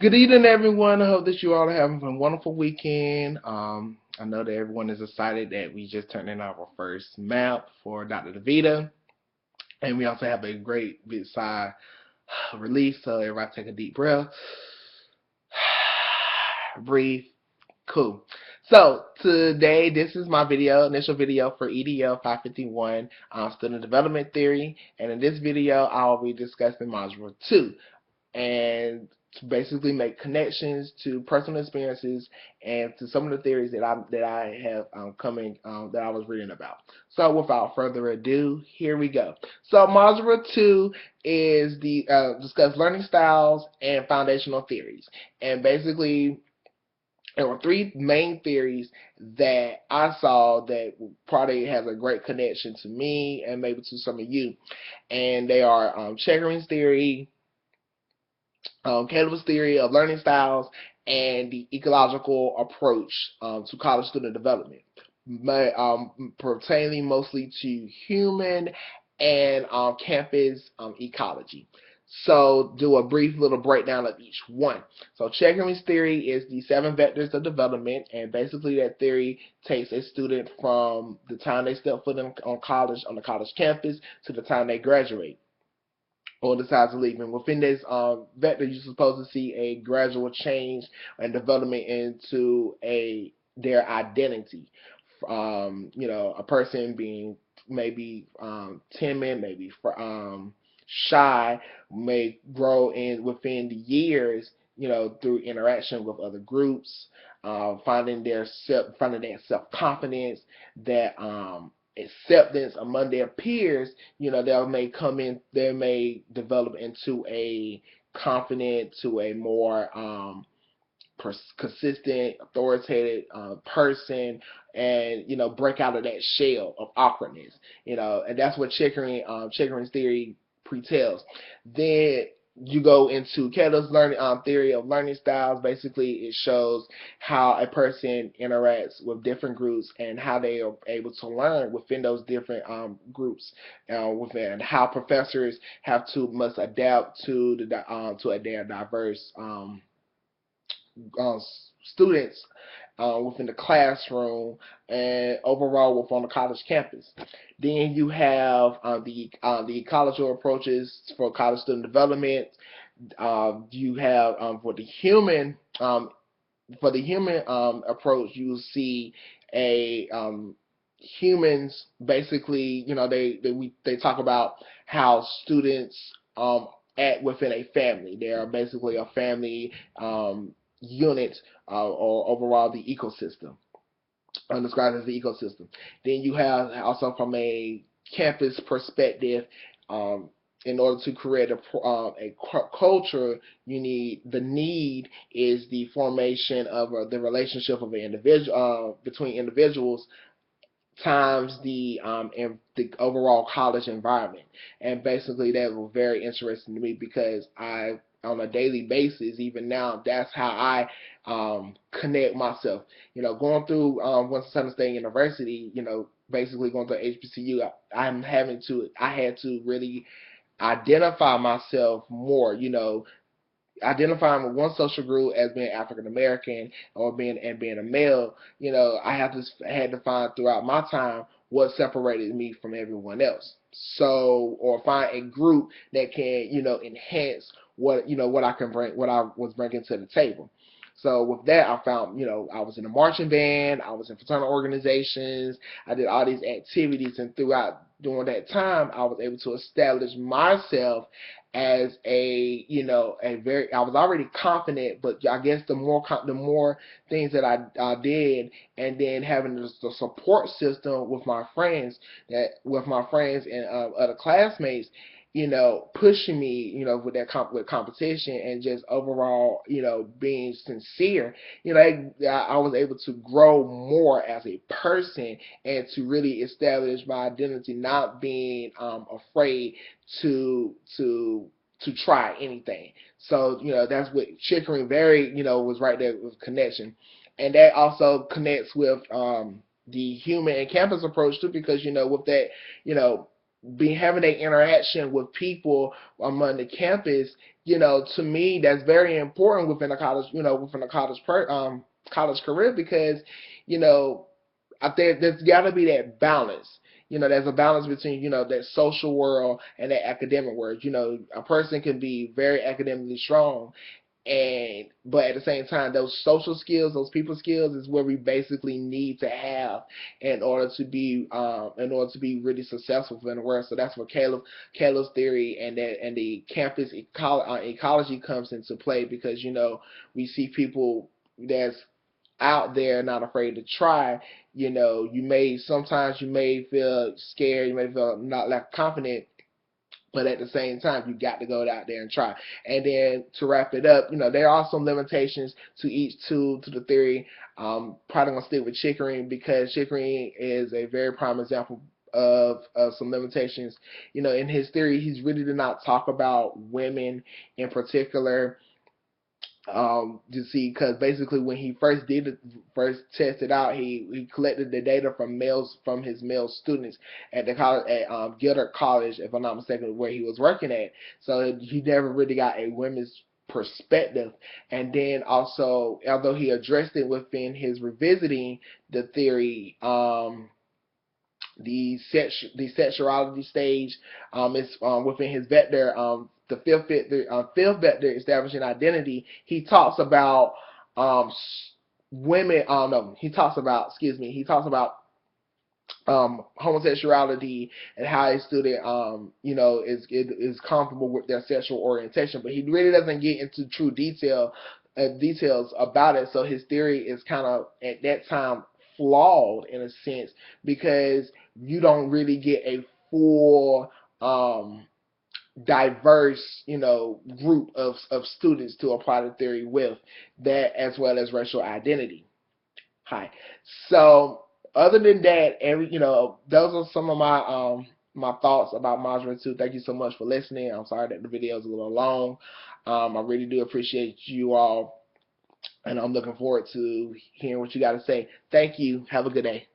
Good evening, everyone. I hope that you all are having a wonderful weekend. I know that everyone is excited that we just turned in our first map for Dr. DeVita, and we also have a great big sigh release. So everybody take a deep breath, breathe. Cool. So today, this is my initial video for EDL 551, Student Development Theory, and in this video, I'll be discussing Module 2. And to basically make connections to personal experiences and to some of the theories that I have coming that I was reading about. So without further ado, here we go. So module 2 is the discuss learning styles and foundational theories, and basically there were three main theories that I saw that probably has a great connection to me and maybe to some of you, and they are Checkering's theory, Caleb's theory of learning styles, and the ecological approach to college student development, pertaining mostly to human and campus ecology. So do a brief little breakdown of each one. So Checkering's theory is the 7 vectors of development, and basically that theory takes a student from the time they step foot on the college campus to the time they graduate or decides to leave. And within this vector, you're supposed to see a gradual change and development into their identity. A person being maybe timid, maybe shy, may grow within the years, through interaction with other groups, finding that self confidence, that acceptance among their peers. They may develop into a confident, to a more consistent, authoritative person, and break out of that shell of awkwardness. And that's what Checkering's theory pretells. Then you go into Keller's learning theory of learning styles. Basically, it shows how a person interacts with different groups and how they are able to learn within those different groups, within how professors must adapt to their diverse uh, students within the classroom and overall within the college campus. Then you have the ecological approaches for college student development. You have for the human approach, you see a humans basically. They talk about how students act within a family. They are basically a family unit, or overall the ecosystem, described as the ecosystem. Then you have also from a campus perspective, in order to create a culture, the need is the formation of the relationship of an individual, between individuals, times the overall college environment. And basically that was very interesting to me because I, on a daily basis, even now, that's how I connect myself. Going through Winston-Salem State University, basically going through HBCU, I had to really identify myself more, identifying with one social group as being African American or being a male. Had to find throughout my time what separated me from everyone else. So, or find a group that can, enhance what I can bring, what I was bringing to the table. So with that, I found, I was in a marching band, I was in fraternal organizations, I did all these activities, and during that time, I was able to establish myself as I was already confident, but I guess the more things that I did, and then having the support system with my friends, and other classmates, pushing me, with with competition and just overall, being sincere, I was able to grow more as a person and to really establish my identity, not being afraid to try anything. So, that's what Chickering very, was right there with connection. And that also connects with the human and campus approach too, because, with that, you know, be having that interaction with people among the campus, to me that's very important within a college, within a college career, because you know I think there's got to be that balance. There's a balance between that social world and that academic world. A person can be very academically strong, but at the same time, those social skills, those people skills, is where we basically need to have in order to be really successful in the world. So that's where Caleb's theory and the campus ecology comes into play, because we see people that's out there not afraid to try. Sometimes you may feel scared, you may feel not like confident, but at the same time, you got to go out there and try. And then to wrap it up, there are some limitations to the theory. Probably gonna stick with Chickering, because Chickering is a very prime example of some limitations. In his theory, he's really did not talk about women in particular. You see, because basically when he first tested out, he collected the data from his male students at the college at Gilder College, if I'm not mistaken, where he was working at. So he never really got a women's perspective. And then also, although he addressed it within his revisiting the theory, the sexuality stage is within his vector, the fifth vector, establishing identity. He talks about women. No, he talks about. Excuse me. He talks about homosexuality and how a student, is comfortable with their sexual orientation, but he really doesn't get into true details about it. So his theory is kind of at that time flawed in a sense, because you don't really get a full diverse, group of students to apply the theory with, that as well as racial identity. Hi. So other than that, those are some of my thoughts about Module 2. Thank you so much for listening. I'm sorry that the video is a little long. I really do appreciate you all, and I'm looking forward to hearing what you got to say. Thank you. Have a good day.